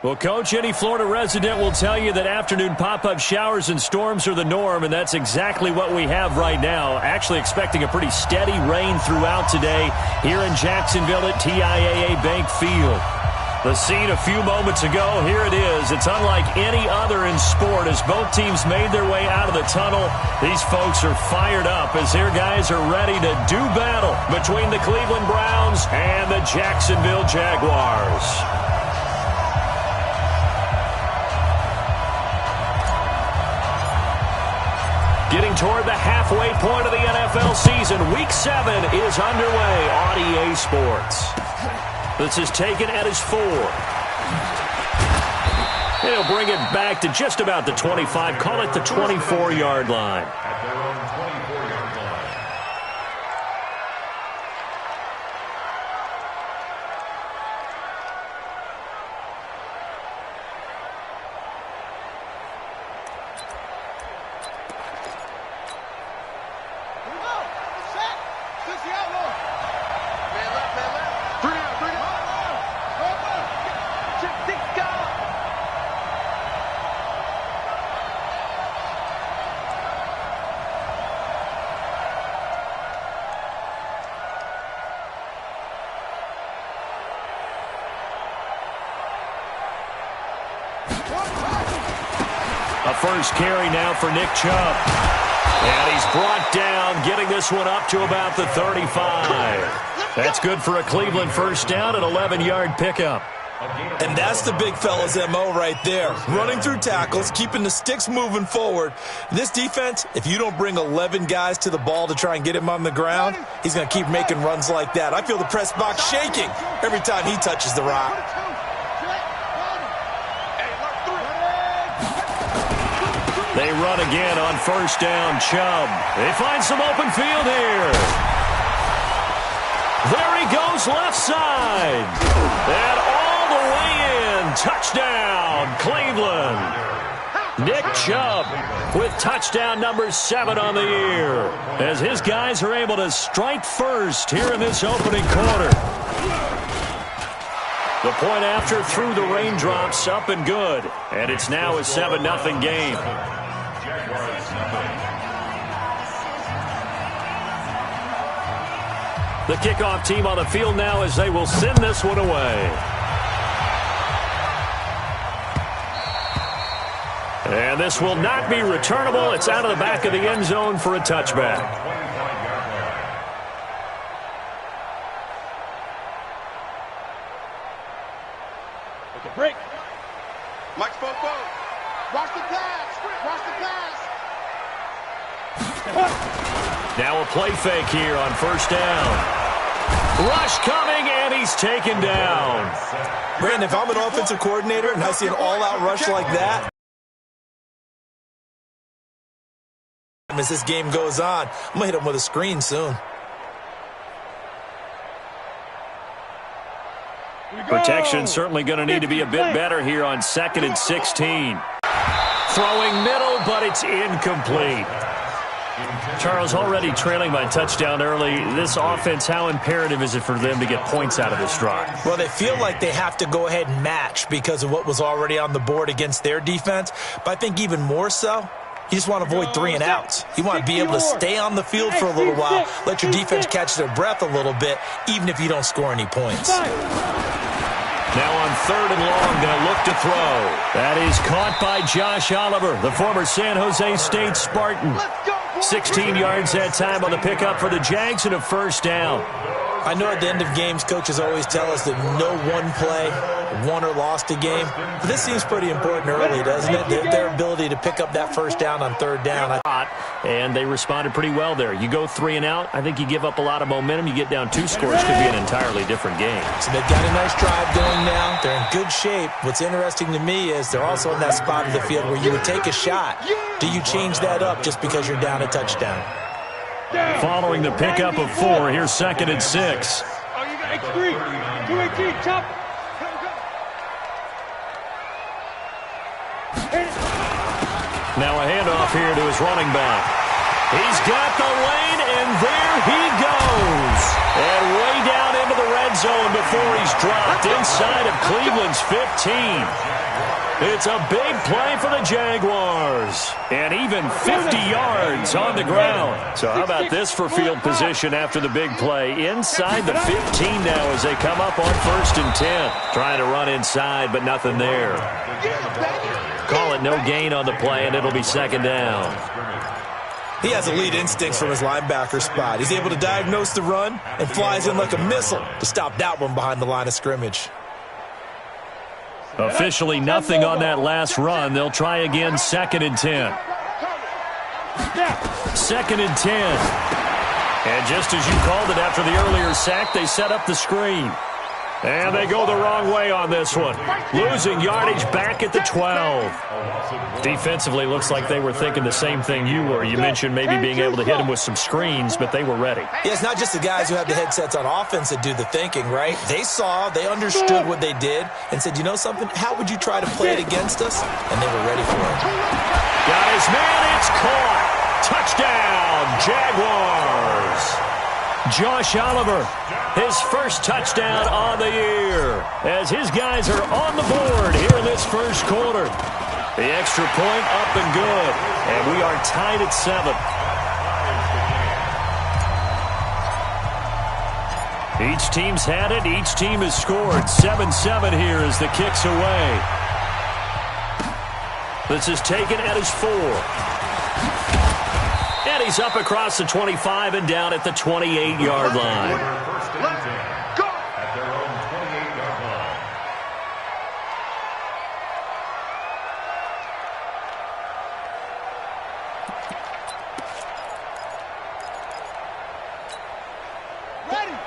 Well, Coach, any Florida resident will tell you that afternoon pop-up showers and storms are the norm, and that's exactly what we have right now. Actually expecting a pretty steady rain throughout today here in Jacksonville at TIAA Bank Field. The scene a few moments ago, here it is. It's unlike any other in sport as both teams made their way out of the tunnel. These folks are fired up as their guys are ready to do battle between the Cleveland Browns and the Jacksonville Jaguars. Getting toward the halfway point of the NFL season, Week 7 is underway on EA Sports. This is taken at his 4. And he'll bring it back to just about the 25, call it the 24-yard line. At their own 24-yard line. A first carry now for Nick Chubb. And he's brought down, getting this one up to about the 35. That's good for a Cleveland first down, an 11-yard pickup. And that's the big fella's MO right there. Running through tackles, keeping the sticks moving forward. This defense, if you don't bring 11 guys to the ball to try and get him on the ground, he's going to keep making runs like that. I feel the press box shaking every time he touches the rock. They run again on first down. Chubb. They find some open field here. There he goes left side. And all the way in. Touchdown, Cleveland. Nick Chubb with touchdown number 7 on the year as his guys are able to strike first here in this opening quarter. The point after through the raindrops, up and good. And it's now a 7-0 game. The kickoff team on the field now as they will send this one away. And this will not be returnable. It's out of the back of the end zone for a touchback. Okay, break. Mike spoke. Watch the pass. Watch the pass. Now a play fake here on first down. Rush coming, and he's taken down. Brandon, if I'm an offensive coordinator and I see an all-out rush like that, as this game goes on, I'm going to hit him with a screen soon. Protection certainly going to need to be a bit better here on 2nd and 16. Throwing middle, but it's incomplete. Charles, already trailing by touchdown early. This offense, how imperative is it for them to get points out of this drive? Well, they feel like they have to go ahead and match because of what was already on the board against their defense. But I think even more so, you just want to avoid 3 and outs. You want to be able to stay on the field for a little while, let your defense catch their breath a little bit, even if you don't score any points. Now on 3rd and long, they'll look to throw. That is caught by Josh Oliver, the former San Jose State Spartan. 16 yards that time on the pickup for the Jags and a first down. I know at the end of games, coaches always tell us that no one play won or lost a game. But this seems pretty important early, doesn't it? Their ability to pick up that first down on 3rd down. And they responded pretty well there. You go 3 and out, I think you give up a lot of momentum. You get down 2 scores, could be an entirely different game. So they've got a nice drive going now. They're in good shape. What's interesting to me is they're also in that spot of the field where you would take a shot. Do you change that up just because you're down a touchdown? Following the pickup of 4, here's 2nd and 6. Oh, you got X3. 218, chop. Now a handoff here to his running back. He's got the lane, and there he goes. And way down into the red end zone before he's dropped inside of Cleveland's 15. It's a big play for the Jaguars. And even 50 yards on the ground. So how about this for field position after the big play? Inside the 15 now as they come up on 1st and 10. Trying to run inside, but nothing there. Call it no gain on the play, and it'll be 2nd down. He has elite instincts from his linebacker spot. He's able to diagnose the run and flies in like a missile to stop that one behind the line of scrimmage. Officially nothing on that last run. They'll try again 2nd and 10. 2nd and 10. And just as you called it after the earlier sack, they set up the screen. And they go the wrong way on this one. Losing yardage back at the 12. Defensively, looks like they were thinking the same thing you were. You mentioned maybe being able to hit them with some screens, but they were ready. Yeah, it's not just the guys who have the headsets on offense that do the thinking, right? They saw, they understood what they did, and said, you know something, how would you try to play it against us? And they were ready for it. Got his man, it's caught. Touchdown, Jaguars. Josh Oliver, his first touchdown on the year, as his guys are on the board here in this first quarter. The extra point up and good, and we are tied at 7. Each team's had it, each team has scored. 7-7 here as the kick's away. This is taken at his 4. And he's up across the 25 and down at the 28-yard line. At their own 28-yard line.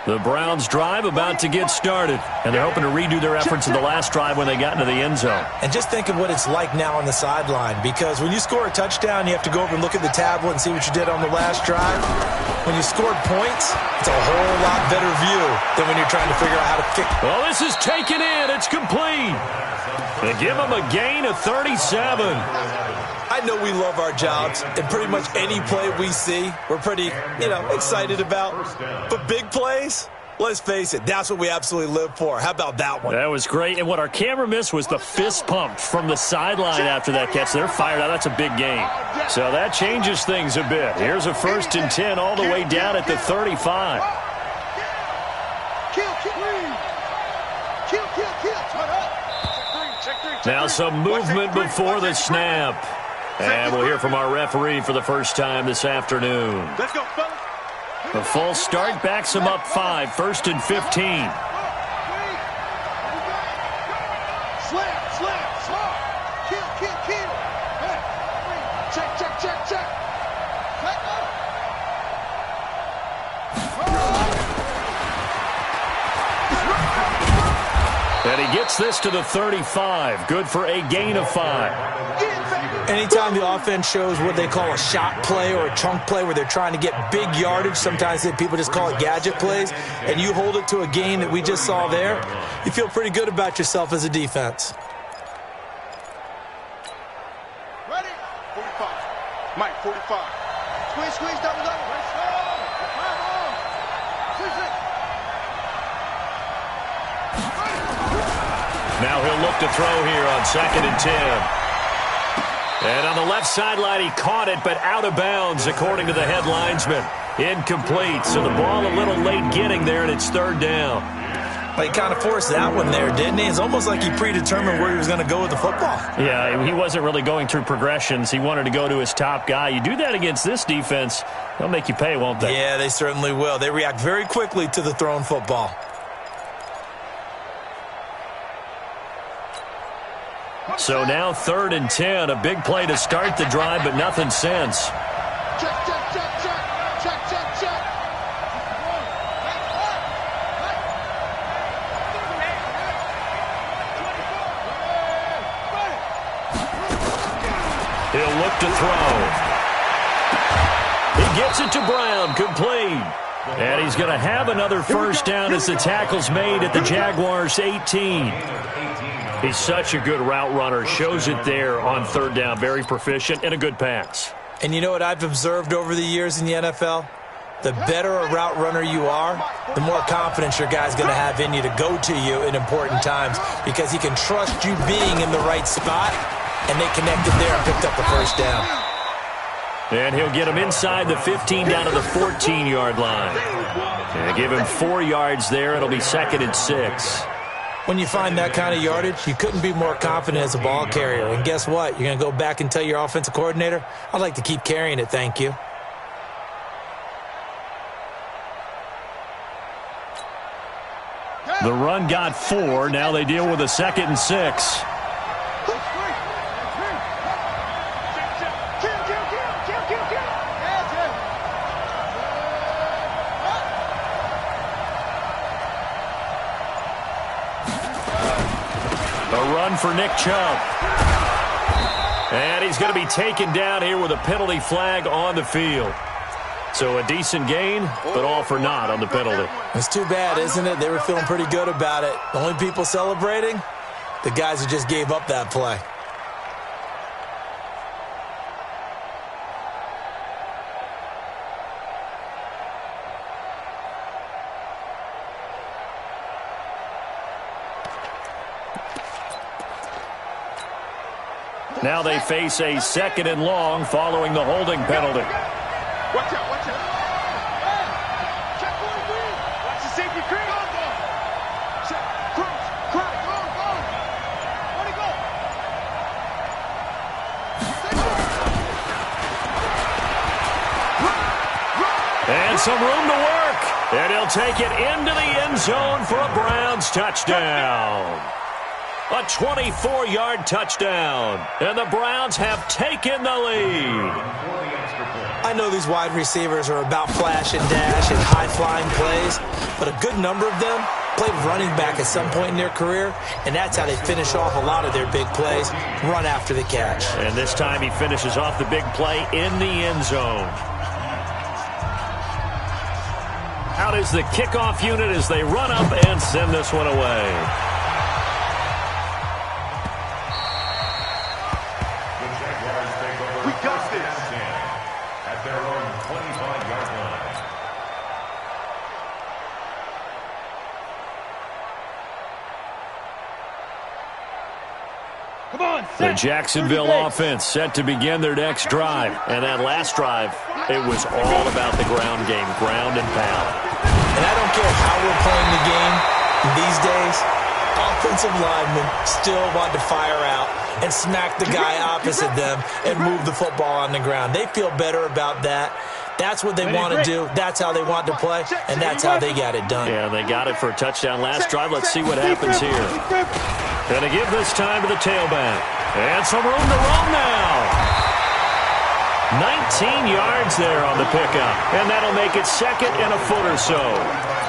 The Browns drive about to get started, and they're hoping to redo their efforts in the last drive when they got into the end zone. And just think of what it's like now on the sideline, because when you score a touchdown, you have to go over and look at the tablet and see what you did on the last drive. When you scored points, it's a whole lot better view than when you're trying to figure out how to kick. Well, this is taken in. It's complete. They give them a gain of 37. I know we love our jobs, and pretty much any play we see, we're pretty, excited about. But big plays, let's face it, that's what we absolutely live for. How about that one? That was great, and what our camera missed was the fist pump from the sideline after that catch. They're fired out. That's a big gain. So that changes things a bit. Here's a 1st and 10 all the way down at the 35. Now some movement before the snap. And we'll hear from our referee for the first time this afternoon. Let's go, fellas. The full start backs him up 5, 1st and 15. Slam, kill. Check. And he gets this to the 35. Good for a gain of 5. Anytime the offense shows what they call a shot play or a chunk play where they're trying to get big yardage, sometimes people just call it gadget plays, and you hold it to a gain that we just saw there, you feel pretty good about yourself as a defense. Ready? 45. Mike, 45. Squeeze, double. Now he'll look to throw here on 2nd and 10. And on the left sideline, he caught it, but out of bounds, according to the head linesman. Incomplete, so the ball a little late getting there, and it's 3rd down. Well, he kind of forced that one there, didn't he? It's almost like he predetermined where he was going to go with the football. Yeah, he wasn't really going through progressions. He wanted to go to his top guy. You do that against this defense, they'll make you pay, won't they? Yeah, they certainly will. They react very quickly to the thrown football. So now 3rd and 10, a big play to start the drive, but nothing since. Check. He'll look to throw. He gets it to Brown, complete. And he's going to have another first down as the tackle's made at the Jaguars' 18. He's such a good route runner. Shows it there on 3rd down. Very proficient and a good pass. And you know what I've observed over the years in the NFL? the better a route runner you are, the more confidence your guy's going to have in you to go to you in important times because he can trust you being in the right spot, and they connected there and picked up the first down. And he'll get him inside the 15 down to the 14-yard line. And give him 4 yards there. It'll be 2nd and 6. When you find that kind of yardage, you couldn't be more confident as a ball carrier. And guess what? You're going to go back and tell your offensive coordinator, I'd like to keep carrying it, thank you. The run got 4. Now they deal with a 2nd and 6. A run for Nick Chubb. And he's going to be taken down here with a penalty flag on the field. So a decent gain, but all for naught on the penalty. It's too bad, isn't it? They were feeling pretty good about it. The only people celebrating, the guys who just gave up that play. Now they face a 2nd and long following the holding penalty. Watch out, watch out. Hey, check 43. Watch the safety creep. Go, go. Check, cross, go, go. Where'd he go? And some room to work. And he'll take it into the end zone for a Browns touchdown. A 24-yard touchdown. And the Browns have taken the lead. I know these wide receivers are about flash and dash and high-flying plays, but a good number of them played running back at some point in their career, and that's how they finish off a lot of their big plays, run after the catch. And this time he finishes off the big play in the end zone. Out is the kickoff unit as they run up and send this one away. We got this. At their own 25-yard line. Come on, The Jacksonville offense set to begin their next drive. And that last drive, it was all about the ground game, ground and pound. And I don't care how we're playing the game these days, offensive linemen still want to fire out and smack the guy opposite them and move the football on the ground. They feel better about that. That's what they want to do. That's how they want to play, and that's how they got it done. Yeah, they got it for a touchdown last drive. Let's see what happens here. Going to give this time to the tailback. And some room to roam now. 19 yards there on the pickup. And that'll make it 2nd and a foot or so.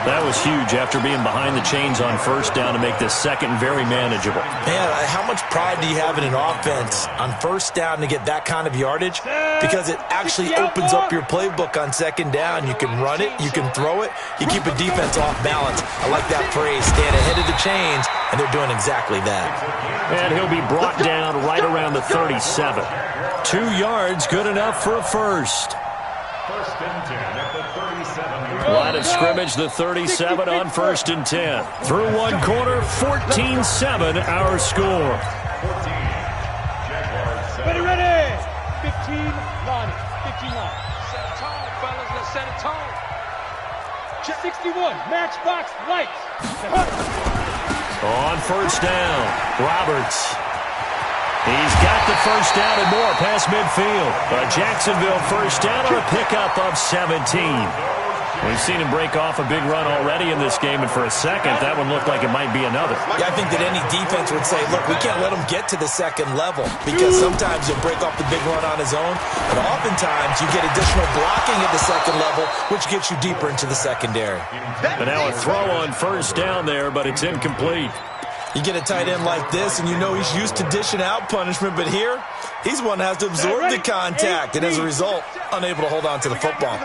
That was huge after being behind the chains on first down to make this second very manageable. Man, how much pride do you have in an offense on first down to get that kind of yardage? Because it actually opens up your playbook on second down. You can run it, you can throw it, you keep a defense off balance. I like that phrase, stand ahead of the chains, and they're doing exactly that. And he'll be brought down right around the 37. 2 yards, good enough for a first. First and 10 at the 37. Line of scrimmage, the 37 on 1st and 10. Through one quarter, 14-7 our score. 14. Jaguars. Ready. 15 line. 15 line. Set a tone, fellas. Let's set a tone. Check 61. Matchbox lights. On first down, Roberts. He's got the first down and more past midfield. A Jacksonville first down on a pickup of 17. We've seen him break off a big run already in this game, and for a second, that one looked like it might be another. Yeah, I think that any defense would say, look, we can't let him get to the second level because sometimes he'll break off the big run on his own, but oftentimes you get additional blocking at the second level, which gets you deeper into the secondary. And now a throw on first down there, but it's incomplete. You get a tight end like this, and you know he's used to dishing out punishment, but here, he's one that has to absorb the contact, and as a result, unable to hold on to the football.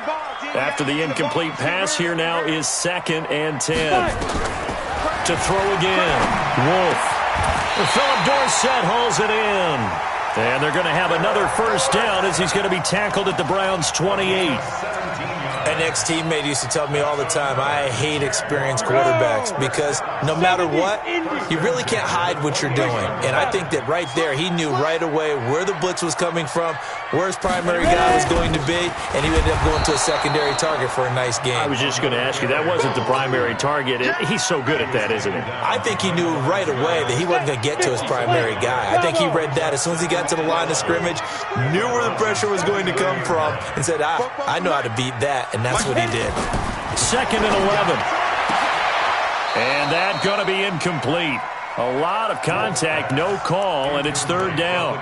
After the incomplete pass, here now is 2nd and 10. To throw again, Wolf. Philip Dorsett hauls it in. And they're going to have another first down as he's going to be tackled at the Browns' 28. And ex-teammate used to tell me all the time, I hate experienced quarterbacks because no matter what, you really can't hide what you're doing. And I think that right there, he knew right away where the blitz was coming from, where his primary guy was going to be, and he ended up going to a secondary target for a nice game. I was just going to ask you, that wasn't the primary target. He's so good at that, isn't he? I think he knew right away that he wasn't going to get to his primary guy. I think he read that as soon as he got to the line of scrimmage, knew where the pressure was going to come from, and said, I know how to beat that, and that's what he did. 2nd and 11. And that's going to be incomplete. A lot of contact, no call, and it's 3rd down.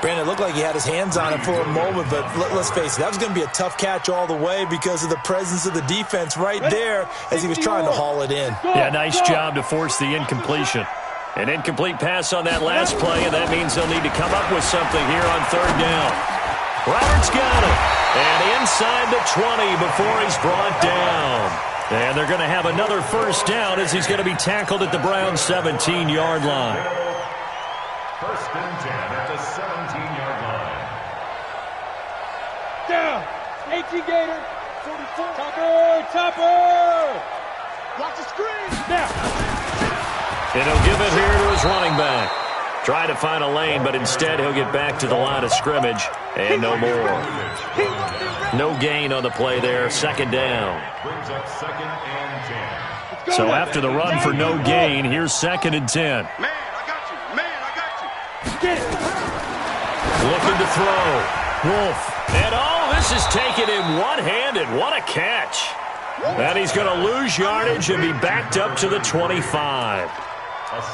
Brandon, it looked like he had his hands on it for a moment, but let's face it, that was going to be a tough catch all the way because of the presence of the defense right there as he was trying to haul it in. Yeah, nice job to force the incompletion. An incomplete pass on that last play, and that means they'll need to come up with something here on 3rd down. Roberts got it. And inside the 20 before he's brought down. And they're going to have another 1st down as he's going to be tackled at the Browns' 17-yard line. 1st and 10 at the 17-yard line. Down. 18 Gator. 44. Topper. Watch the screen. Now. And he'll give it here to his running back. Try to find a lane, but instead he'll get back to the line of scrimmage. And no more. No gain on the play there. 2nd down. Brings up 2nd and 10. So after the run for no gain, here's 2nd and 10. Man, I got you. Man, I got you. Get it. Looking to throw. Wolf. And this is taken in one-handed. What a catch. And he's going to lose yardage and be backed up to the 25.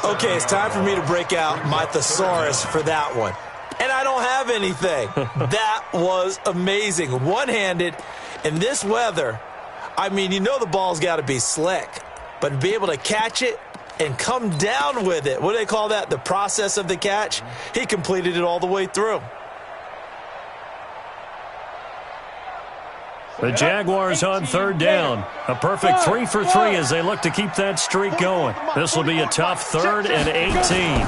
Okay, it's time for me to break out my thesaurus for that one. And I don't have anything. That was amazing. One-handed in this weather. I mean, you know the ball's got to be slick. But to be able to catch it and come down with it, what do they call that? The process of the catch? He completed it all the way through. The Jaguars on 3rd down. A perfect 3 for 3 as they look to keep that streak going. This will be a tough 3rd and 18.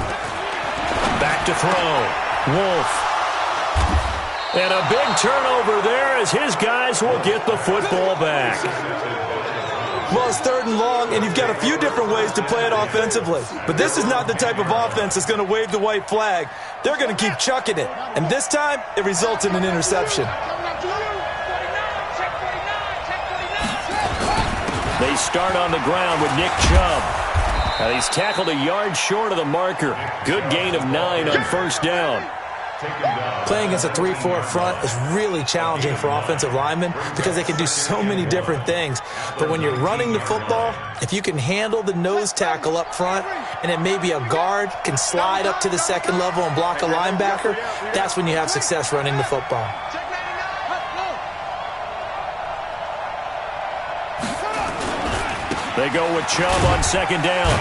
Back to throw. Wolf. And a big turnover there as his guys will get the football back. Well, it's 3rd and long, and you've got a few different ways to play it offensively. But this is not the type of offense that's going to wave the white flag. They're going to keep chucking it. And this time, it results in an interception. They start on the ground with Nick Chubb. And he's tackled a yard short of the marker. Good gain of 9 on 1st down. Playing against a 3-4 front is really challenging for offensive linemen because they can do so many different things. But when you're running the football, if you can handle the nose tackle up front and then maybe a guard can slide up to the 2nd level and block a linebacker, that's when you have success running the football. They go with Chubb on 2nd down.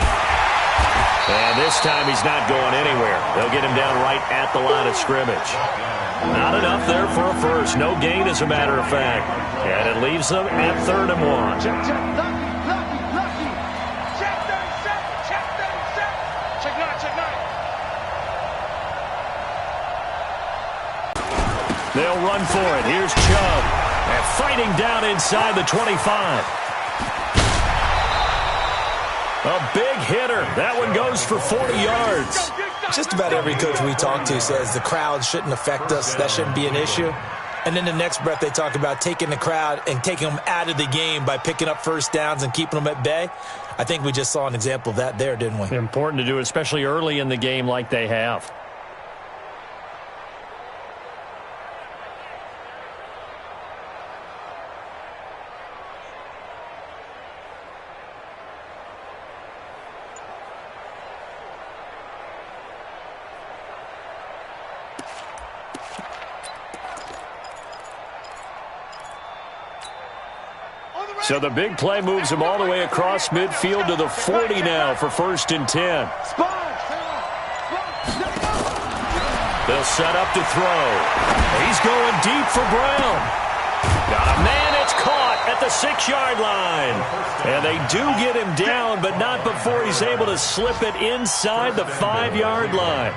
And this time he's not going anywhere. They'll get him down right at the line of scrimmage. Not enough there for a first. No gain, as a matter of fact. And it leaves them at 3rd and 1. Check, lucky. Check 37. Check 37. Check 9. Check 9. They'll run for it. Here's Chubb. And fighting down inside the 25. A big hitter. That one goes for 40 yards. Just about every coach we talk to says the crowd shouldn't affect us. That shouldn't be an issue. And then the next breath they talk about taking the crowd and taking them out of the game by picking up 1st downs and keeping them at bay. I think we just saw an example of that there, didn't we? Important to do, especially early in the game like they have. So the big play moves him all the way across midfield to the 40 now for 1st and 10. They'll set up to throw. He's going deep for Brown. Man, it's caught at the 6-yard line. And they do get him down, but not before he's able to slip it inside the 5-yard line.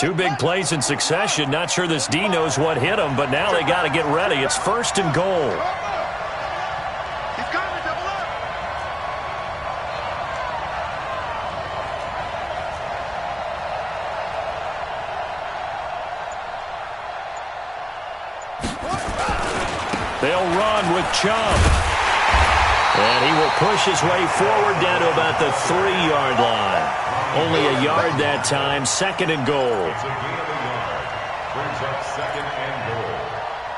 Two big plays in succession. Not sure this D knows what hit him, but now they got to get ready. It's 1st and goal. He's coming, double up. They'll run with Chubb. And he will push his way forward down to about the 3-yard line. Only a yard that time, 2nd and goal. It's a gain of a yard. Brings up 2nd and goal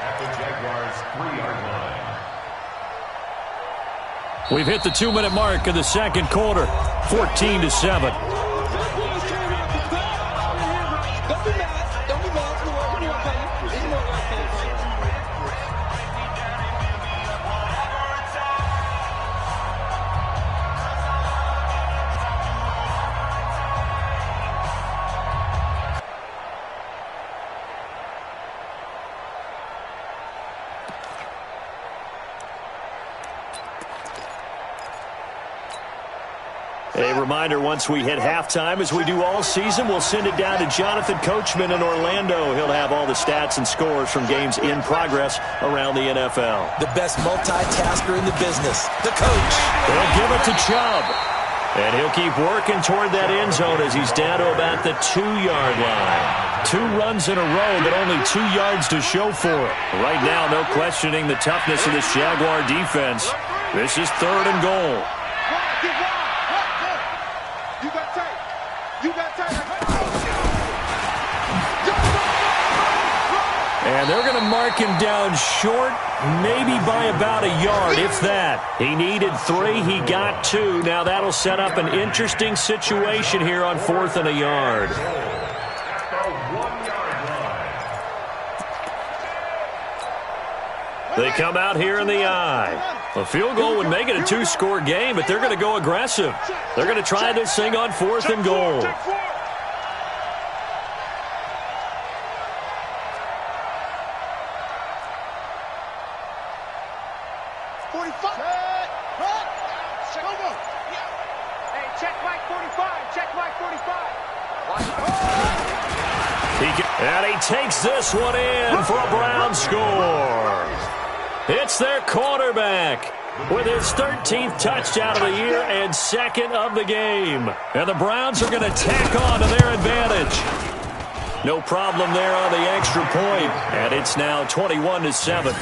at the Jaguars' 3-yard line. We've hit the 2-minute mark of the 2nd quarter, 14-7. A reminder, once we hit halftime, as we do all season, we'll send it down to Jonathan Coachman in Orlando. He'll have all the stats and scores from games in progress around the NFL. The best multitasker in the business, the coach. They'll give it to Chubb. And he'll keep working toward that end zone as he's down to about the 2-yard line. 2 runs in a row, but only 2 yards to show for it. Right now, no questioning the toughness of this Jaguar defense. This is 3rd and goal. And they're going to mark him down short, maybe by about a yard, if that. He needed 3, he got 2. Now that'll set up an interesting situation here on 4th and a yard. They come out here in the eye. A field goal would make it a 2-score game, but they're going to go aggressive. They're going to try this thing on 4th and goal. And he takes this one in for a Brown score. It's their quarterback with his 13th touchdown of the year and 2nd of the game. And the Browns are going to tack on to their advantage. No problem there on the extra point. And it's now 21-7.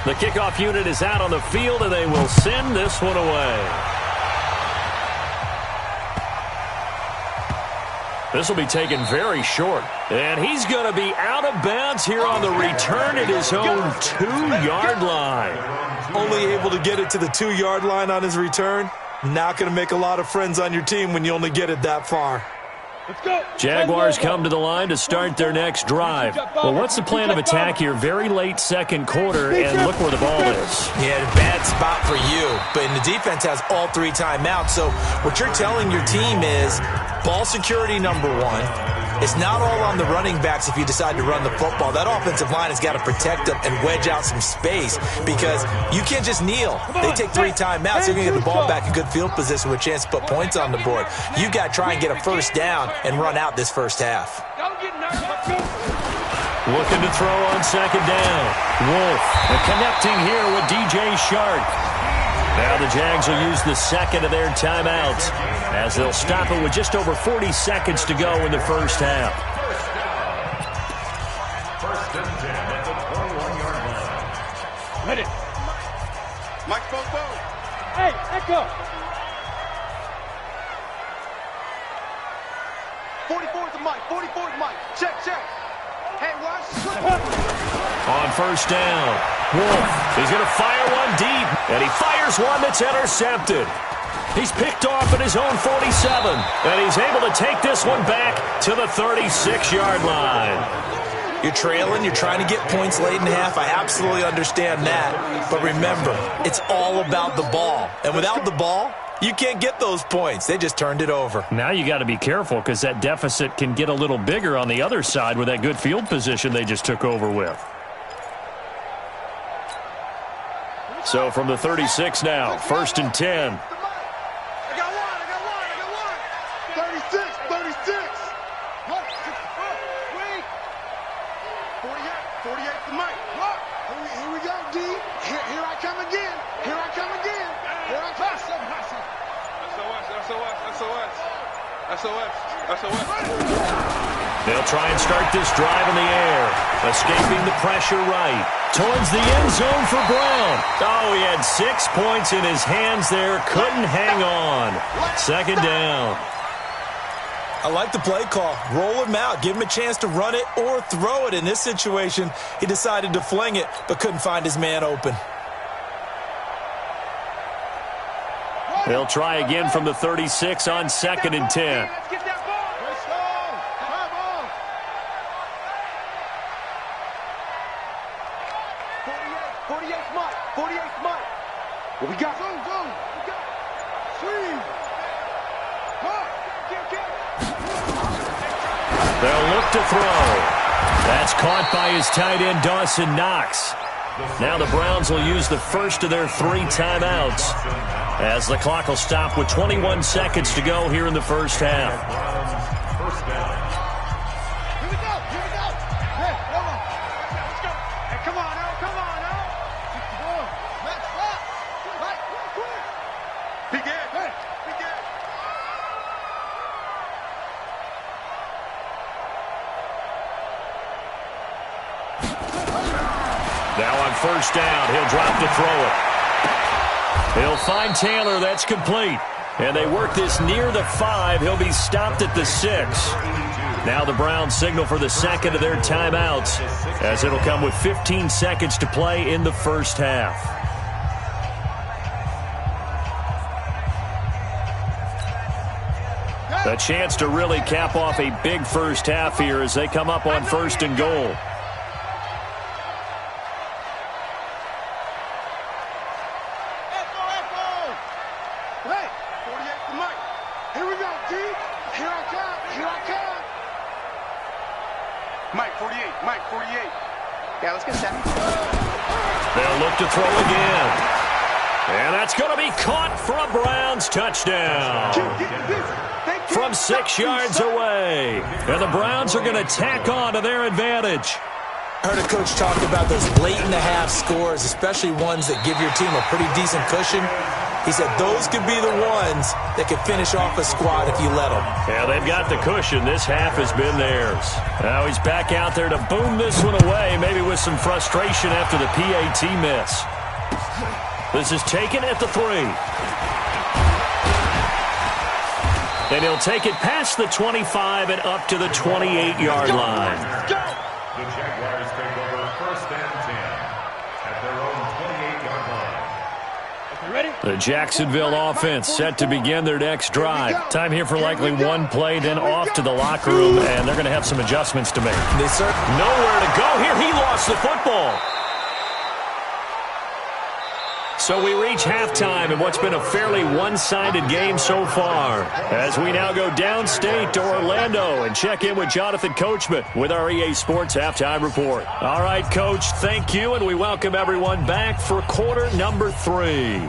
The kickoff unit is out on the field, and they will send this one away. This will be taken very short. And he's going to be out of bounds here on the return at his own 2-yard line. Only able to get it to the 2-yard line on his return. Not going to make a lot of friends on your team when you only get it that far. Jaguars come to the line to start their next drive. Well, what's the plan of attack here? Very late 2nd quarter, and look where the ball is. Yeah, bad spot for you. But the defense has all 3 timeouts. So what you're telling your team is ball security number 1. It's not all on the running backs if you decide to run the football. That offensive line has got to protect them and wedge out some space because you can't just kneel. They take 3 timeouts. They're going to get the ball back in good field position with a chance to put points on the board. You got to try and get a first down and run out this first half. Looking to throw on 2nd down. Wolf connecting here with DJ Shark. Now the Jags will use the 2nd of their timeouts as they'll stop it with just over 40 seconds to go in the first half. First and 10 at the 21-yard line. Hit it. Mike Bobo. Hey, Echo. 44 is the mic. 44 is the mic. Check, check. Hey, watch. On first down, Wolf, he's going to fire one deep, and he fires one that's intercepted. He's picked off at his own 47, and he's able to take this one back to the 36-yard line. You're trailing, you're trying to get points late in the half. I absolutely understand that. But remember, it's all about the ball. And without the ball, you can't get those points. They just turned it over. Now you got to be careful because that deficit can get a little bigger on the other side with that good field position they just took over with. So from the 36 now, 1st and 10. I got one. 36. 48 to Mike. Look, here we go, D. Here I come again. Here I come. They'll try and start this drive in the air. Escaping the pressure right. Towards the end zone for Brown. Oh, he had 6 points in his hands there. Couldn't hang on. 2nd down. I like the play call. Roll him out. Give him a chance to run it or throw it. In this situation, he decided to fling it, but couldn't find his man open. They'll try again from the 36 on 2nd and 10. Let's get that ball. Let's go. Come on. 48 Mike. What we got? Go. Swing. They'll look to throw. That's caught by his tight end, Dawson Knox. Now the Browns will use the first of their 3 timeouts as the clock will stop with 21 seconds to go here in the first half. First down. Here we go. Hey, hold on. Let's go. Hey, come on, Al. Let's stop. Right, quick. Big Ed. Now on 1st down, he'll drop to throw it. He'll find Taylor. That's complete. And they work this near the 5. He'll be stopped at the 6. Now the Browns signal for the 2nd of their timeouts, as it'll come with 15 seconds to play in the first half. A chance to really cap off a big first half here as they come up on 1st and goal. Hey, 48 to Mike. Here we go, D. Here I come. Mike, 48. Yeah, let's get that. They'll look to throw again. And that's going to be caught for a Browns touchdown. From 6 yards away. And the Browns are going to tack on to their advantage. I heard a coach talk about those late-in-the-half scores, especially ones that give your team a pretty decent cushion. He said those could be the ones that could finish off a squad if you let them. Yeah, they've got the cushion. This half has been theirs. Now he's back out there to boom this one away, maybe with some frustration after the PAT miss. This is taken at the 3. And he'll take it past the 25 and up to the 28-yard line. The Jaguars take over 1st and 10 at their own 28-yard line. Ready? The Jacksonville offense set to begin their next drive. Time here for likely one play, then off to the locker room, and they're going to have some adjustments to make. Yes, sir. Nowhere to go here. He lost the football. So we reach halftime in what's been a fairly one-sided game so far, as we now go downstate to Orlando and check in with Jonathan Coachman with our EA Sports Halftime Report. All right, Coach, thank you, and we welcome everyone back for quarter number 3.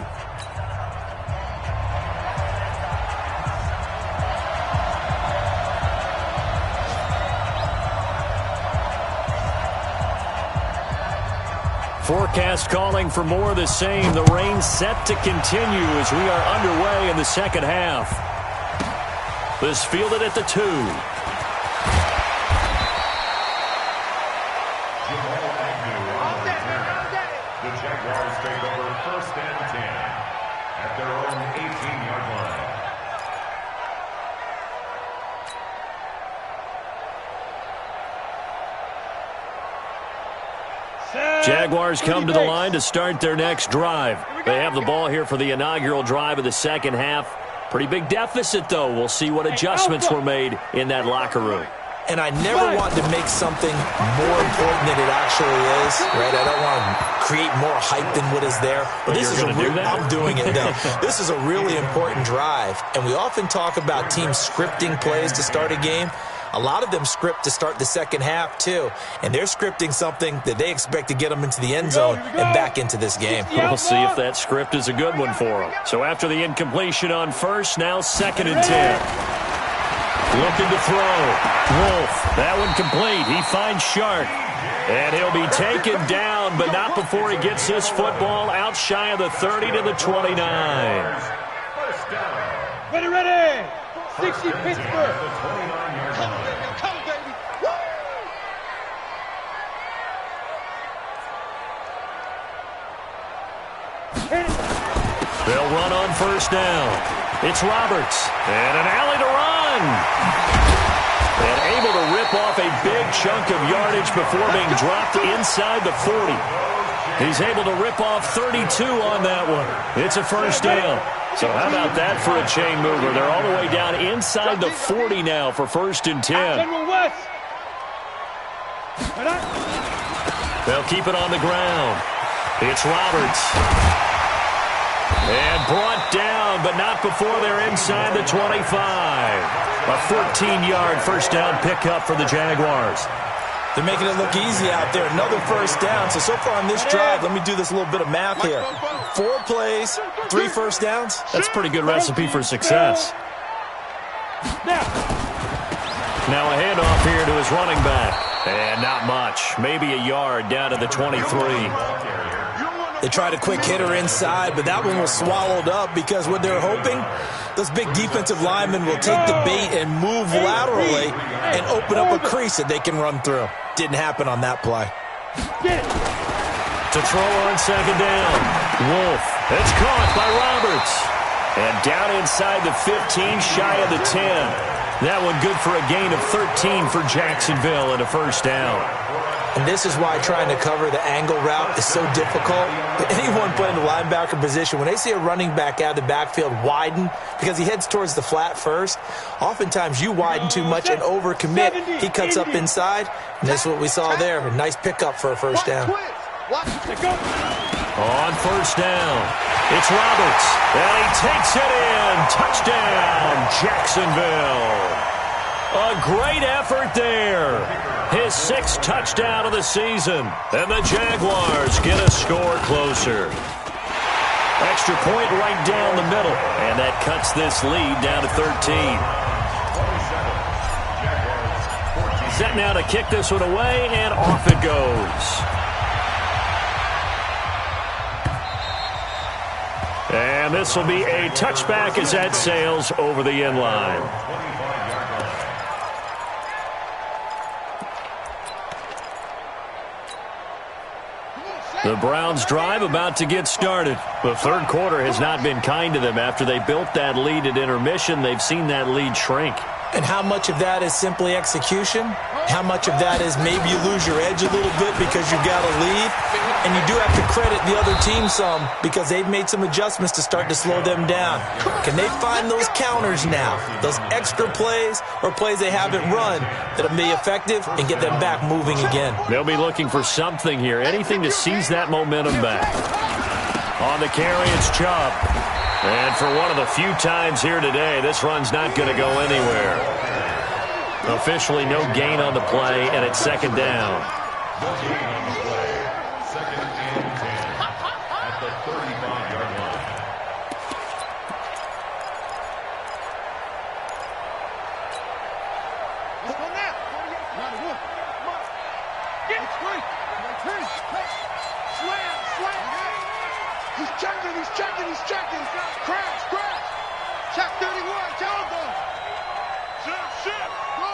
Forecast calling for more of the same. The rain set to continue as we are underway in the second half. This fielded at the 2. The Jaguars take over 1st and 10 at their own 18-yard line. Jaguars come to the line to start their next drive. They have the ball here for the inaugural drive of the second half. Pretty big deficit, though. We'll see what adjustments were made in that locker room. And I never want to make something more important than it actually is, right? I don't want to create more hype than what is there. But this is I'm doing it now. This is a really important drive. And we often talk about teams scripting plays to start a game. A lot of them script to start the second half, too. And they're scripting something that they expect to get them into the end zone and back into this game. We'll see if that script is a good one for them. So after the incompletion on first, now 2nd and 10. Looking to throw. Wolf, that one complete. He finds Shark. And he'll be taken down, but not before he gets this football out shy of the 30 to the 29. Ready. 60 Pittsburgh. Come on, baby. Woo! They'll run on first down. It's Roberts. And an alley to run. And able to rip off a big chunk of yardage before being dropped inside the 40. He's able to rip off 32 on that one. It's a first down. So how about that for a chain mover? They're all the way down inside the 40 now for 1st and 10. They'll keep it on the ground. It's Roberts. And brought down, but not before they're inside the 25. A 14-yard first down pickup for the Jaguars. They're making it look easy out there. Another first down. So far on this drive, let me do this little bit of math here. 4 plays, 3 first downs. That's a pretty good recipe for success. Now a handoff here to his running back. And not much. Maybe a yard down to the 23. They tried a quick hitter inside, but that one was swallowed up because what they're hoping, those big defensive linemen will take the bait and move laterally and open up a crease that they can run through. Didn't happen on that play. To throw on second down. Wolf. It's caught by Roberts. And down inside the 15, shy of the 10. That one good for a gain of 13 for Jacksonville and a first down. And this is why trying to cover the angle route is so difficult. Anyone playing the linebacker position, when they see a running back out of the backfield widen, because he heads towards the flat first, oftentimes you widen too much and overcommit. He cuts up inside, and that's what we saw there. A nice pickup for a first down. On first down, it's Roberts. And he takes it in. Touchdown, Jacksonville. A great effort there. His 6th touchdown of the season. And the Jaguars get a score closer. Extra point right down the middle. And that cuts this lead down to 13. Set now to kick this one away, and off it goes. And this will be a touchback as that sails over the end line. The Browns' drive about to get started. The third quarter has not been kind to them. After they built that lead at intermission, they've seen that lead shrink. And how much of that is simply execution? How much of that is maybe you lose your edge a little bit because you got a lead? And you do have to credit the other team some because they've made some adjustments to start to slow them down. Can they find those counters now, those extra plays or plays they haven't run that'll be effective and get them back moving again? They'll be looking for something here, anything to seize that momentum back. On the carry, it's Chubb. And for one of the few times here today, this run's not going to go anywhere. Officially no gain on the play, and it's second down. No gain on the play. 2nd and 10 at the 35-yard line. Let's go now. Get it. Slam. He's checking. Crash. Check 31. Go. Shift. Go.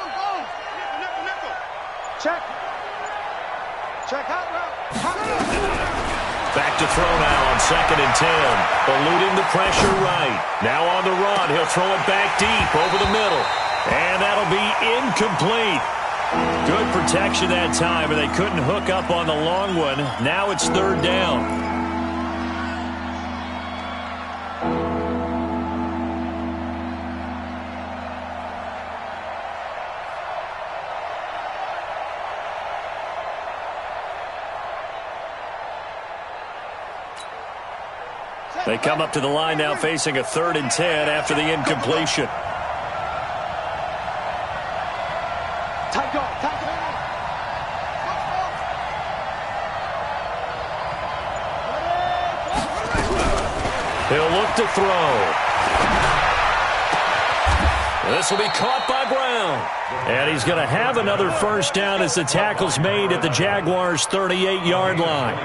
Nickel. Check out route. Back to throw now on 2nd and 10. Eluding the pressure right. Now on the run. He'll throw it back deep over the middle. And that'll be incomplete. Good protection that time, and they couldn't hook up on the long one. Now it's 3rd down. They come up to the line now facing a 3rd and 10 after the incompletion. look to throw. This will be caught by Brown. And he's going to have another first down as the tackle's made at the Jaguars' 38-yard line.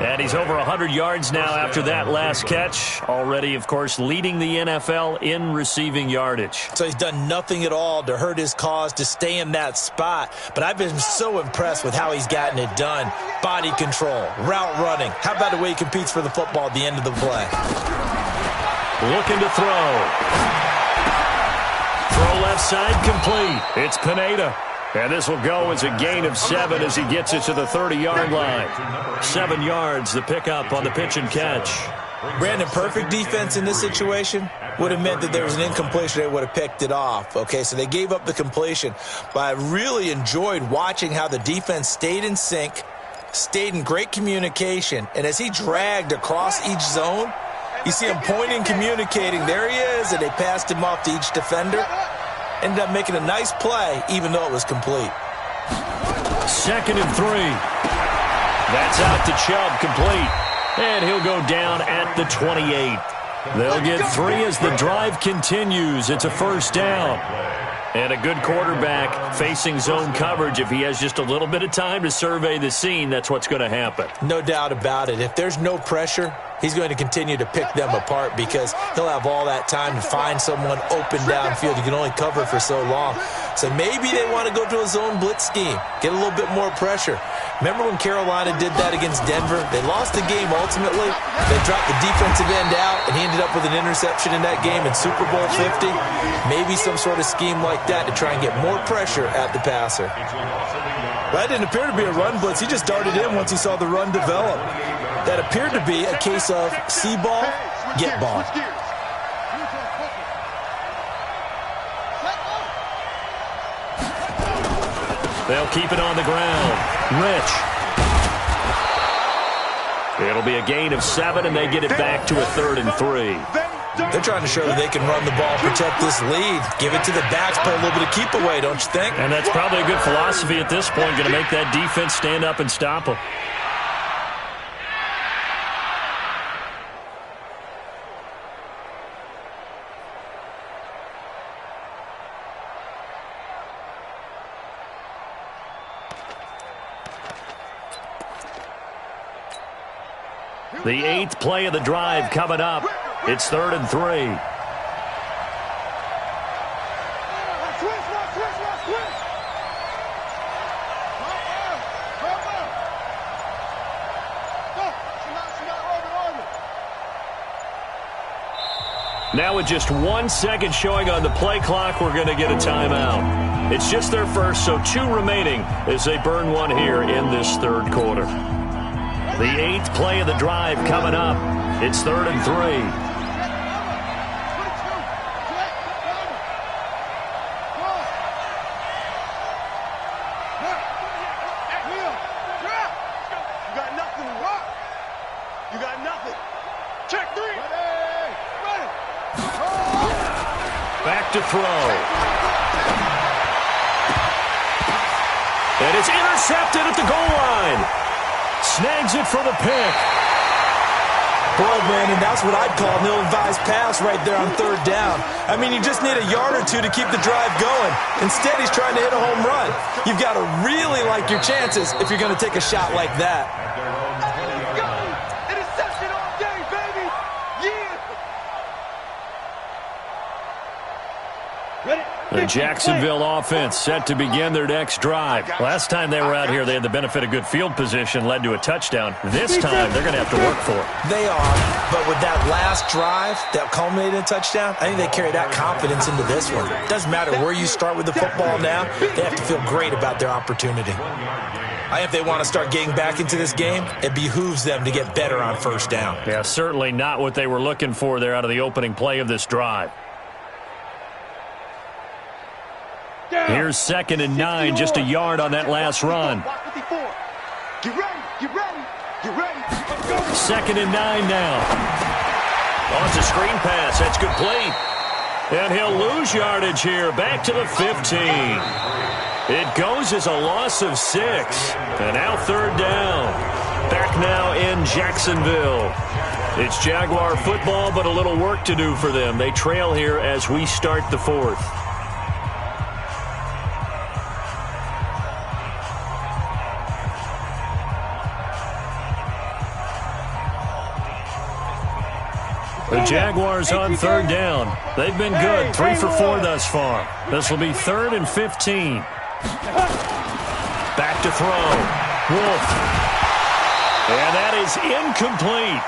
And he's over 100 yards now after that last catch. Already, of course, leading the NFL in receiving yardage. So he's done nothing at all to hurt his cause to stay in that spot. But I've been so impressed with how he's gotten it done. Body control, route running. How about the way he competes for the football at the end of the play? Looking to throw. Throw left side complete. It's Pineda. And this will go as a gain of 7 as he gets it to the 30-yard line. 7 yards, the pickup on the pitch and catch. Brandon, perfect defense in this situation would have meant that there was an incompletion. They would have picked it off. Okay, so they gave up the completion. But I really enjoyed watching how the defense stayed in sync, stayed in great communication. And as he dragged across each zone, you see him pointing, communicating. There he is, and they passed him off to each defender. Ended up making a nice play, even though it was complete. 2nd and 3. That's out to Chubb, complete. And he'll go down at the 28. They'll get 3 as the drive continues. It's a first down. And a good quarterback facing zone coverage. If he has just a little bit of time to survey the scene, that's what's going to happen. No doubt about it. If there's no pressure, he's going to continue to pick them apart because he'll have all that time to find someone open downfield. You can only cover for so long. So maybe they want to go to a zone blitz scheme, get a little bit more pressure. Remember when Carolina did that against Denver? They lost the game ultimately. They dropped the defensive end out, and he ended up with an interception in that game in Super Bowl 50. Maybe some sort of scheme like that to try and get more pressure at the passer. That didn't appear to be a run blitz. He just darted in once he saw the run develop. That appeared to be a case of see ball, get ball. They'll keep it on the ground. Rich. It'll be a gain of 7, and they get it back to a 3rd and 3. They're trying to show that they can run the ball, protect this lead, give it to the backs, play a little bit of keep away, don't you think? And that's probably a good philosophy at this point, going to make that defense stand up and stop them. The 8th play of the drive coming up. It's 3rd and 3. Now with just 1 second showing on the play clock, we're going to get a timeout. It's just their first, so 2 remaining as they burn 1 here in this 3rd quarter. The 8th play of the drive coming up. It's 3rd and 3. Back to throw. And it's intercepted at the goal line. Snags it for the pick. Boy, Brandon, that's what I'd call an ill-advised pass right there on 3rd down. I mean, you just need a yard or 2 to keep the drive going. Instead, he's trying to hit a home run. You've got to really like your chances if you're going to take a shot like that. The Jacksonville offense set to begin their next drive. Last time they were out here, they had the benefit of good field position, led to a touchdown. This time, they're going to have to work for it. They are, but with that last drive that culminated in a touchdown, I think they carry that confidence into this one. It doesn't matter where you start with the football now. They have to feel great about their opportunity. I think if they want to start getting back into this game, it behooves them to get better on 1st down. Yeah, certainly not what they were looking for there out of the opening play of this drive. Here's 2nd and 9, just a yard on that last run. Get ready, get ready, get ready. 2nd and 9 now. Oh, it's a screen pass. That's complete. And he'll lose yardage here. Back to the 15. It goes as a loss of 6. And now 3rd down. Back now in Jacksonville. It's Jaguar football, but a little work to do for them. They trail here as we start the fourth. The Jaguars on third down. They've been good, 3 for 4 thus far. This will be 3rd and 15. Back to throw. Wolf. And that is incomplete.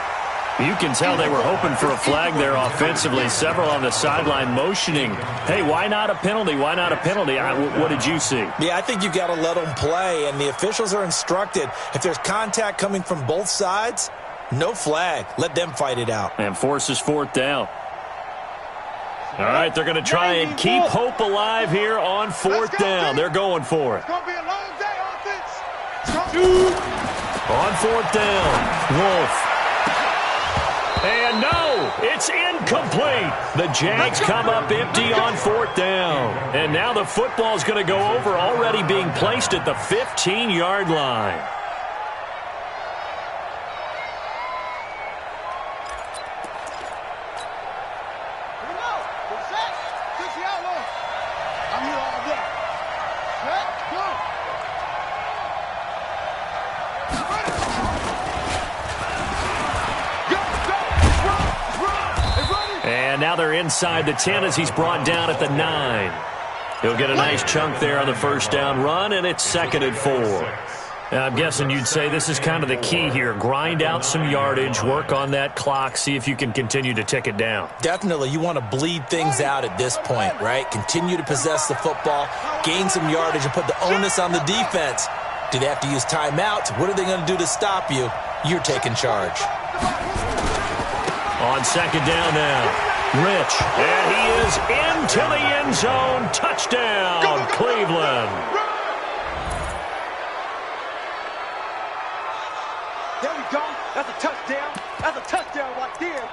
You can tell they were hoping for a flag there offensively. Several on the sideline motioning. Hey, why not a penalty? Why not a penalty? What did you see? Yeah, I think you got to let them play, and the officials are instructed. If there's contact coming from both sides, no flag. Let them fight it out. And forces 4th down. All right, they're going to try and keep hope alive here on 4th down. They're going for it. It's going to be a long day, offense. On 4th down, Wolf. And no, it's incomplete. The Jags come up empty on 4th down. And now the football's going to go over, already being placed at the 15-yard line. Now they're inside the 10 as he's brought down at the 9. He'll get a nice chunk there on the first down run, and it's 2nd and 4. Now, I'm guessing you'd say this is kind of the key here. Grind out some yardage, work on that clock, see if you can continue to tick it down. Definitely. You want to bleed things out at this point, right? Continue to possess the football, gain some yardage, and put the onus on the defense. Do they have to use timeouts? What are they going to do to stop you? You're taking charge. On 2nd down now. Rich, and he is into the end zone. Touchdown, Cleveland. There we go. That's a touchdown. That's a touchdown right there.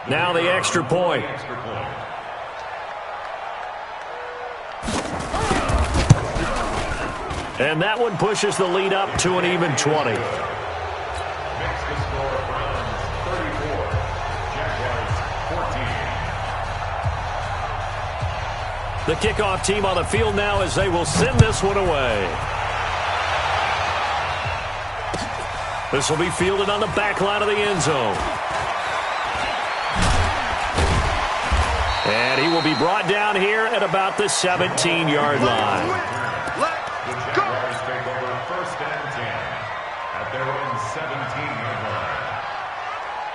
Now the extra point. And that one pushes the lead up to an even 20. The kickoff team on the field now as they will send this one away. This will be fielded on the back line of the end zone. And he will be brought down here at about the 17-yard line. The Jaguars take over 1st and 10 at their own 17-yard line.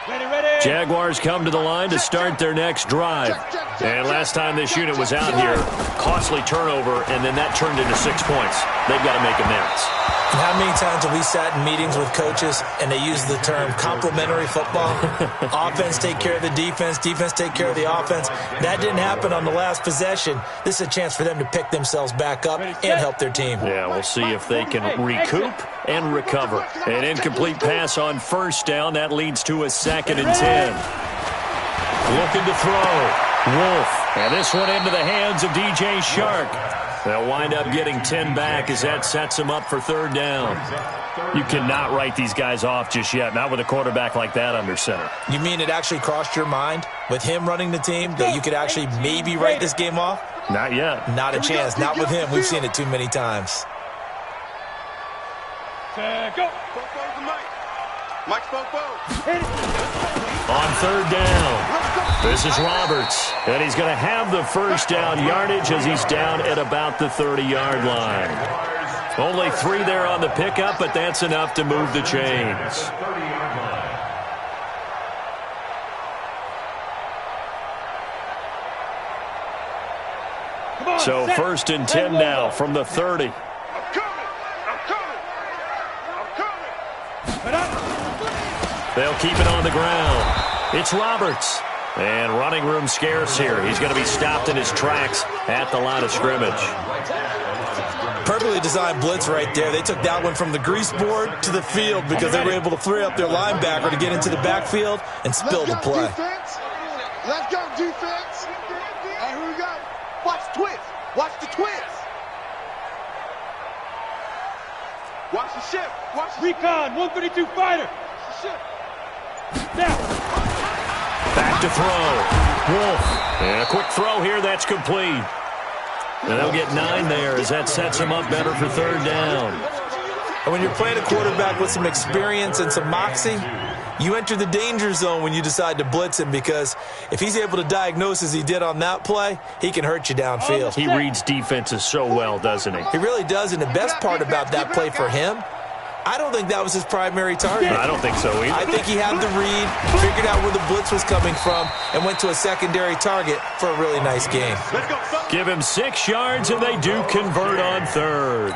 Ready. Jaguars come to the line to start their next drive. And last time this unit was out here, costly turnover, and then that turned into 6 points. They've got to make amends. And how many times have we sat in meetings with coaches and they use the term complementary football? Offense take care of the defense, defense take care of the offense. That didn't happen on the last possession. This is a chance for them to pick themselves back up and help their team. Yeah, we'll see if they can recoup and recover. An incomplete pass on 1st down. That leads to a 2nd and 10. Looking to throw. Wolf. And this one into the hands of DJ Shark. They'll wind up getting 10 back as that sets them up for 3rd down. You cannot write these guys off just yet, not with a quarterback like that under center. You mean it actually crossed your mind with him running the team that you could actually maybe write this game off? Not yet. Not a chance. Not with him. We've seen it too many times. Go. Mike. On 3rd down. This is Roberts, and he's going to have the first down yardage as he's down at about the 30-yard line. Only 3 there on the pickup, but that's enough to move the chains. So 1st and 10 now from the 30. They'll keep it on the ground. It's Roberts. And running room scarce here. He's going to be stopped in his tracks at the line of scrimmage. Perfectly designed blitz right there. They took that one from the grease board to the field because they were able to free up their linebacker to get into the backfield and spill the play. Let's go, defense. Hey, here we go. Watch the twist. Watch the twist. Watch the ship. Watch the recon. 132 fighter. Watch the ship. Now. Back to throw. Wolf. And a quick throw here. That's complete. And they'll get 9 there as that sets them up better for third down. And when you're playing a quarterback with some experience and some moxie, you enter the danger zone when you decide to blitz him, because if he's able to diagnose as he did on that play, he can hurt you downfield. He reads defenses so well, doesn't he? He really does, and the best part about that play for him, I don't think that was his primary target. I don't think so either. I think he had the read, figured out where the blitz was coming from, and went to a secondary target for a really nice game. Give him 6 yards, and they do convert on third.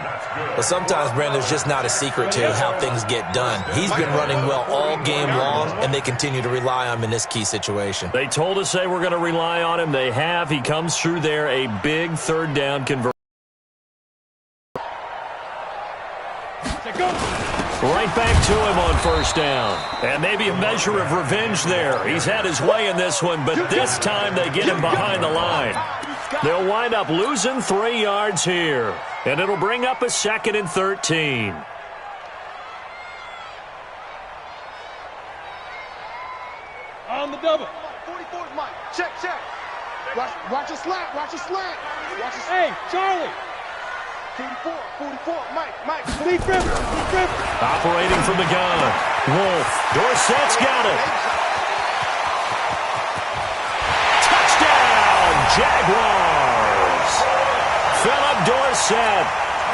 Well, sometimes, Brandon, there's just not a secret to how things get done. He's been running well all game long, and they continue to rely on him in this key situation. They told us they were going to rely on him. They have. He comes through there, a big third down conversion. Right back to him on first down. And maybe a measure of revenge there. He's had his way in this one, but this time they get him behind the line. They'll wind up losing 3 yards here. And it'll bring up a 2nd and 13. On the double. 44, Mike. Check. Watch a slant. Watch a slant. Hey, Charlie. 44, Mike. Lead Griffin. Operating from the gun. Wolf. Dorsett's got it. Touchdown, Jaguars. Philip Dorsett,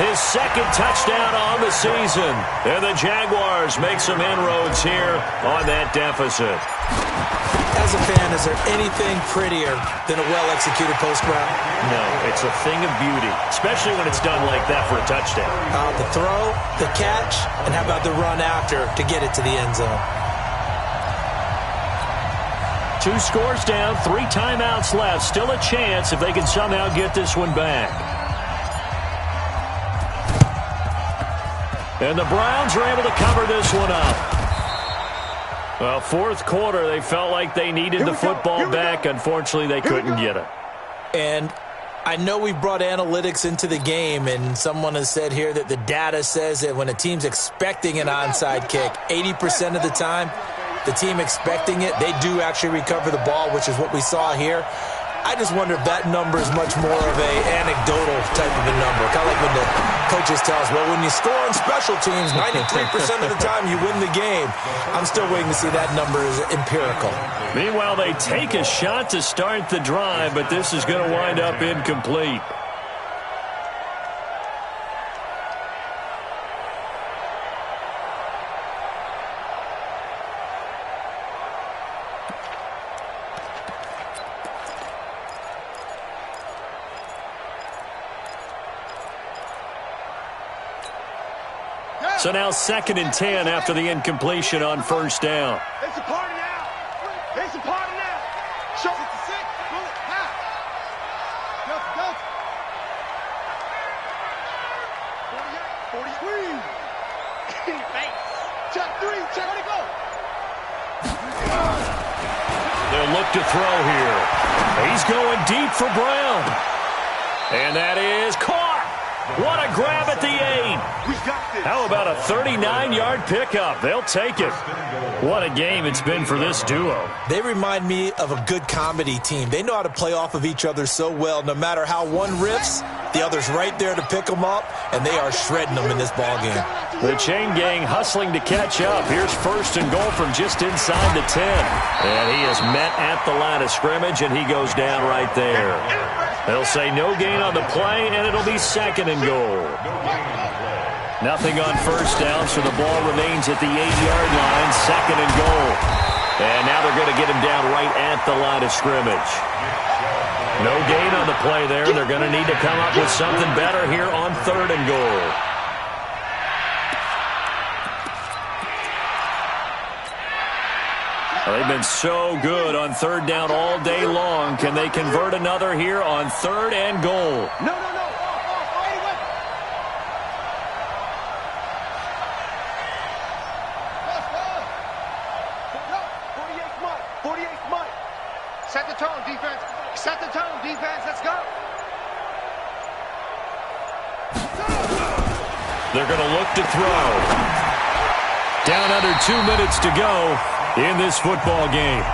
his 2nd touchdown on the season. And the Jaguars make some inroads here on that deficit. As a fan, is there anything prettier than a well-executed post route? No, it's a thing of beauty, especially when it's done like that for a touchdown. The throw, the catch, and how about the run after to get it to the end zone? 2 scores down, 3 timeouts left. Still a chance if they can somehow get this one back. And the Browns are able to cover this one up. Well, 4th quarter, they felt like they needed the football back. Unfortunately, they couldn't get it. And I know we've brought analytics into the game, and someone has said here that the data says that when a team's expecting an onside kick, 80% of the time, the team expecting it, they do actually recover the ball, which is what we saw here. I just wonder if that number is much more of a anecdotal type of a number. Kind of like when the coaches tell us, well, when you score on special teams, 93% of the time you win the game. I'm still waiting to see that number is empirical. Meanwhile, they take a shot to start the drive, but this is going to wind up incomplete. So now 2nd and 10 after the incompletion on first down. It's a party now. Show it to 6. Pull it. Half. Go. 48. 40. Check 3. Check. Let it go. They'll look to throw here. He's going deep for Brown. And that is caught. What a grab at the 8. How about a 39-yard pickup? They'll take it. What a game it's been for this duo. They remind me of a good comedy team. They know how to play off of each other so well. No matter how one riffs, the other's right there to pick them up, and they are shredding them in this ballgame. The chain gang hustling to catch up. Here's 1st and goal from just inside the 10. And he is met at the line of scrimmage, and he goes down right there. They'll say no gain on the play, and it'll be 2nd and goal. Nothing on first down, so the ball remains at the 8-yard line, 2nd and goal. And now they're going to get him down right at the line of scrimmage. No gain on the play there. They're going to need to come up with something better here on 3rd and goal. Well, they've been so good on 3rd down all day long. Can they convert another here on 3rd and goal? No. Set the tone, defense. Set the tone, defense. Let's go. They're going to look to throw. Down under 2 minutes to go in this football game.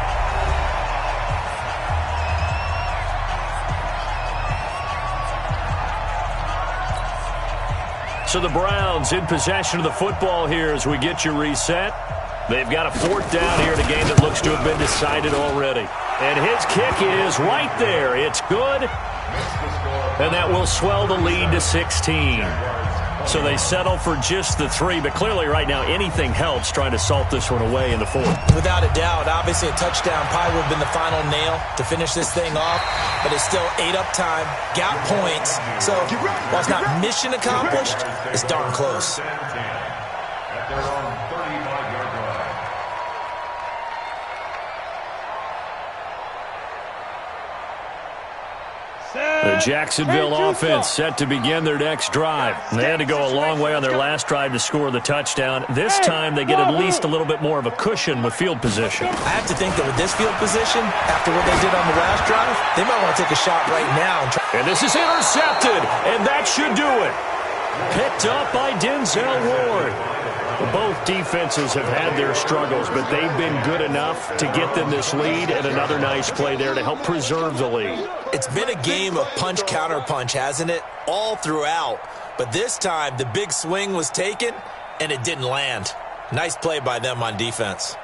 So the Browns in possession of the football here as we get you reset. They've got a 4th down here in a game that looks to have been decided already. And his kick is right there. It's good. And that will swell the lead to 16. So they settle for just the 3. But clearly right now anything helps trying to salt this one away in the 4th. Without a doubt, obviously a touchdown probably would have been the final nail to finish this thing off. But it's still 8 up time, got points. So while it's not mission accomplished, it's darn close. At their own 35-yard line. The Jacksonville offense set to begin their next drive. They had to go a long way on their last drive to score the touchdown. This time they get at least a little bit more of a cushion with field position. I have to think that with this field position, after what they did on the last drive, they might want to take a shot right now. And this is intercepted, and that should do it. Picked up by Denzel Ward. Both defenses have had their struggles, but they've been good enough to get them this lead, and another nice play there to help preserve the lead. It's been a game of punch-counter-punch, hasn't it? All throughout. But this time, the big swing was taken, and it didn't land. Nice play by them on defense.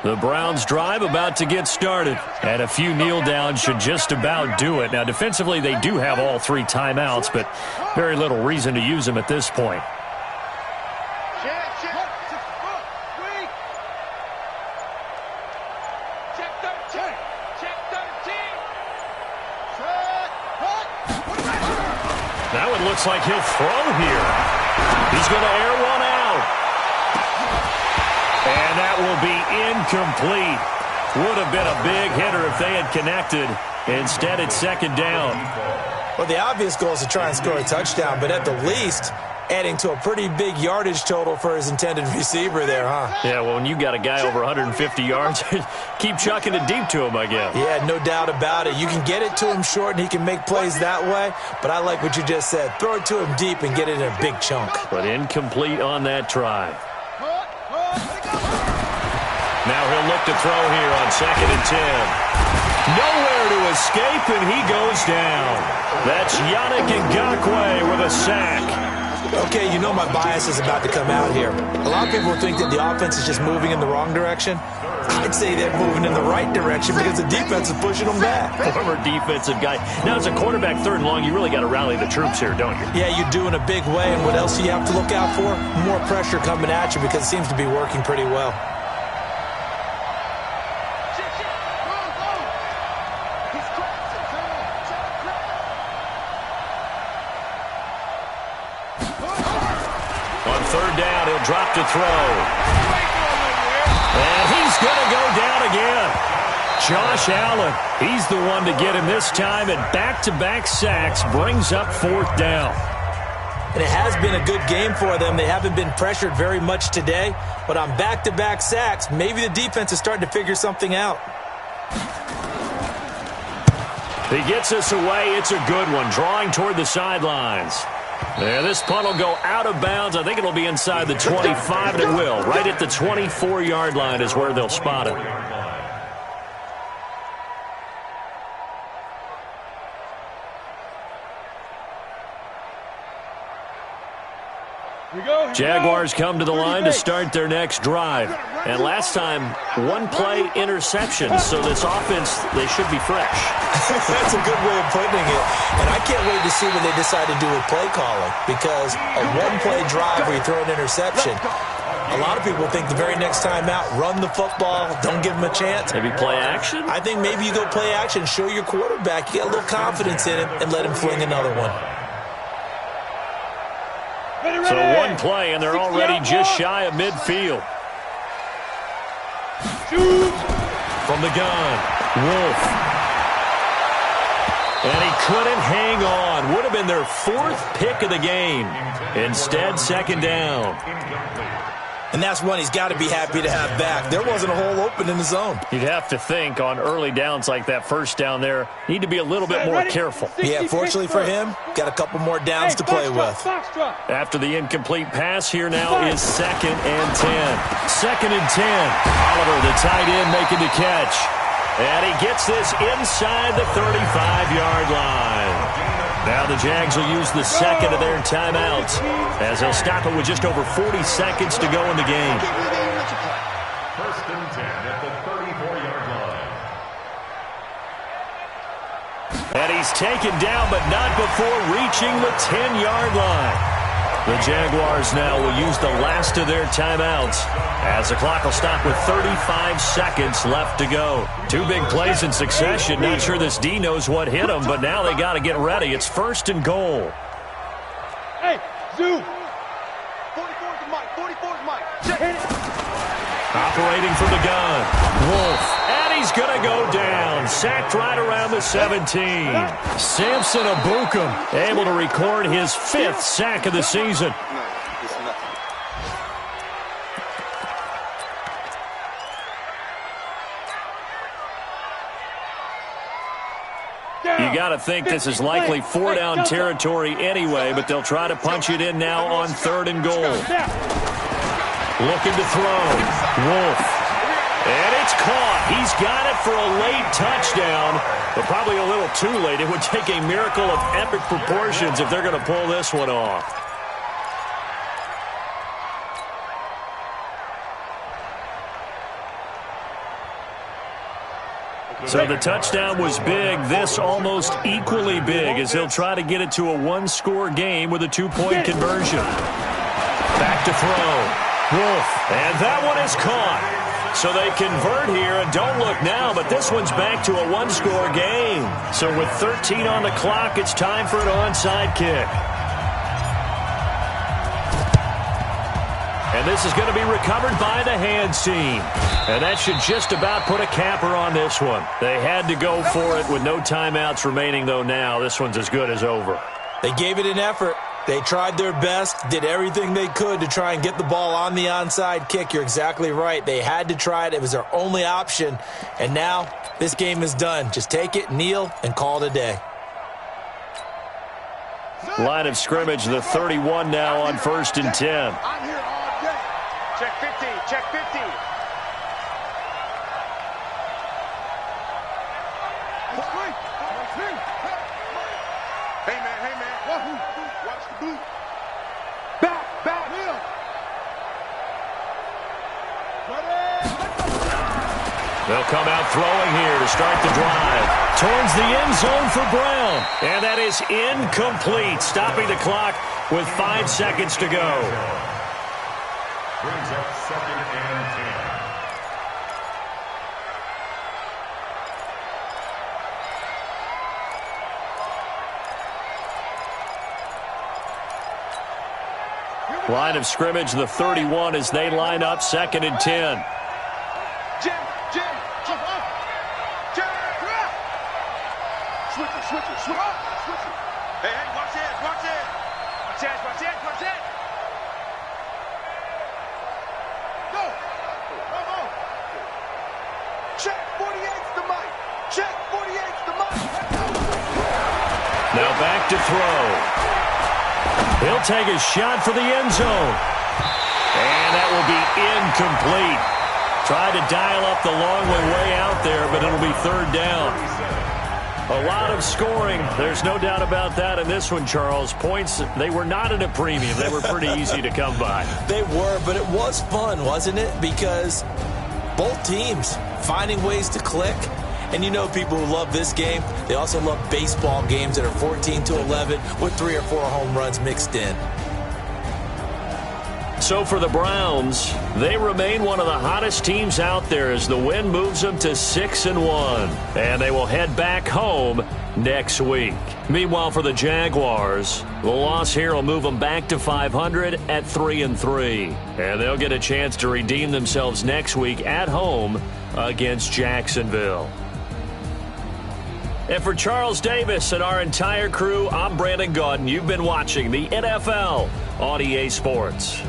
The Browns drive about to get started, and a few kneel downs should just about do it. Now, defensively, they do have all 3 timeouts, but very little reason to use them at this point. Now it looks like he'll throw here. He's going to air one out. And that will be incomplete. Would have been a big hitter if they had connected. Instead, it's 2nd down. Well, the obvious goal is to try and score a touchdown, but at the least, adding to a pretty big yardage total for his intended receiver there, huh? Yeah, well, when you got a guy over 150 yards, keep chucking it deep to him, I guess. Yeah, no doubt about it. You can get it to him short, and he can make plays that way, but I like what you just said. Throw it to him deep and get it in a big chunk. But incomplete on that try. Now he'll look to throw here on 2nd and 10. Nowhere to escape, and he goes down. That's Yannick Ngakoue with a sack. Okay, you know my bias is about to come out here. A lot of people think that the offense is just moving in the wrong direction. I'd say they're moving in the right direction because the defense is pushing them back. Former defensive guy. Now, as a quarterback 3rd and long, you really got to rally the troops here, don't you? Yeah, you do in a big way, and what else do you have to look out for? More pressure coming at you because it seems to be working pretty well. On 3rd down, he'll drop to throw. And he's going to go down again. Josh Allen, he's the one to get him this time, and back-to-back sacks brings up 4th down. And it has been a good game for them. They haven't been pressured very much today, but on back-to-back sacks, maybe the defense is starting to figure something out. He gets us away. It's a good one, drawing toward the sidelines. Yeah, this punt will go out of bounds. I think it'll be inside the 25, and it will. Right at the 24-yard line is where they'll spot it. Jaguars come to the line to start their next drive. And last time, 1-play interception. So this offense, they should be fresh. That's a good way of putting it. And I can't wait to see what they decide to do with play calling. Because a 1-play drive where you throw an interception, a lot of people think the very next time out, run the football, don't give them a chance. Maybe play action? I think maybe you go play action, show your quarterback, you get a little confidence in him, and let him fling another one. So 1 play, and they're already just shy of midfield. From the gun, Wolf. And he couldn't hang on. Would have been their 4th pick of the game. Instead, 2nd down. And that's one he's got to be happy to have back. There wasn't a hole open in the zone. You'd have to think on early downs like that first down there, need to be a little bit more careful. Yeah, fortunately for him, got a couple more downs to play with. After the incomplete pass, here now is 2nd and 10. 2nd and 10. Oliver, the tight end, making the catch. And he gets this inside the 35-yard line. Now the Jags will use the second of their timeouts as they'll stop it with just over 40 seconds to go in the game. 1st and 10 at the 34-yard line. And he's taken down, but not before reaching the 10-yard line. The Jaguars now will use the last of their timeouts as the clock will stop with 35 seconds left to go. 2 big plays in succession. Not sure this D knows what hit him, but now they got to get ready. It's 1st and goal. Hey, Zoo. 44's Mike. 44's Mike. Check it. Operating from the gun. Wolf. And he's going to go down. Sacked right around the 17. Samson Abukum able to record his 5th sack of the season. You got to think this is likely 4-down territory anyway, but they'll try to punch it in now on 3rd and goal. Looking to throw. Wolf. And it's caught. He's got it for a late touchdown, but probably a little too late. It would take a miracle of epic proportions if they're going to pull this one off. So the touchdown was big. This almost equally big as they'll try to get it to a 1-score game with a 2-point conversion. Back to throw. Wolf, and that one is caught. So they convert here, and don't look now, but this one's back to a 1-score game. So with 13 on the clock, it's time for an onside kick. And this is going to be recovered by the hands team. And that should just about put a capper on this one. They had to go for it with no timeouts remaining, though now. This one's as good as over. They gave it an effort. They tried their best, did everything they could to try and get the ball on the onside kick. You're exactly right. They had to try it. It was their only option. And now this game is done. Just take it, kneel, and call it a day. Line of scrimmage, the 31 now on 1st and 10. I'm here all day. Check 50. Check 50. Hey, man. Watch the boot. Back. They'll come out throwing here to start the drive. Towards the end zone for Brown. And that is incomplete, stopping the clock with 5 seconds to go. Brings up 2nd and 10. Line of scrimmage, the 31 as they line up 2nd and 10. Jim. Switch it. Hey, watch it. Go. Come on. Check 48's the mic. Check 48's the mic. Now back to throw. He'll take a shot for the end zone. And that will be incomplete. Tried to dial up the long way out there, but it'll be 3rd down. A lot of scoring. There's no doubt about that in this one, Charles. Points, they were not at a premium. They were pretty easy to come by. They were, but it was fun, wasn't it? Because both teams finding ways to click. And you know people who love this game, they also love baseball games that are 14-11 with 3 or 4 home runs mixed in. So for the Browns, they remain one of the hottest teams out there as the win moves them to 6-1. And they will head back home next week. Meanwhile, for the Jaguars, the loss here will move them back to 500 at 3-3. And they'll get a chance to redeem themselves next week at home against Jacksonville. And for Charles Davis and our entire crew, I'm Brandon Gaudin. You've been watching the NFL on EA Sports.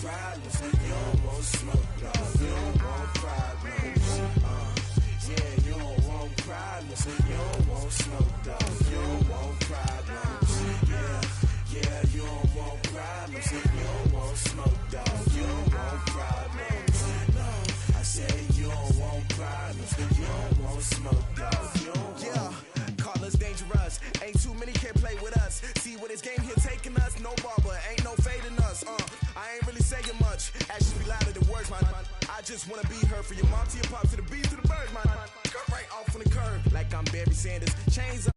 problems. You don't want smoke, dog. You don't want problems. Yeah, you don't want problems. You don't want smoke, dog. You don't want problems. Yeah, you don't want problems. You don't want smoke, dog. You don't want problems. No, I said you don't want problems. You don't want smoke, dog. You don't want. Call us dangerous. Ain't too many can play with us. See what this game here taking us. No barber, ain't no fading us. I ain't really saying much. Actions be louder than words, man. I just wanna be heard. For your mom to your pop to the B to the bird, man. Cut right off on the curb like I'm Barry Sanders. Chains up.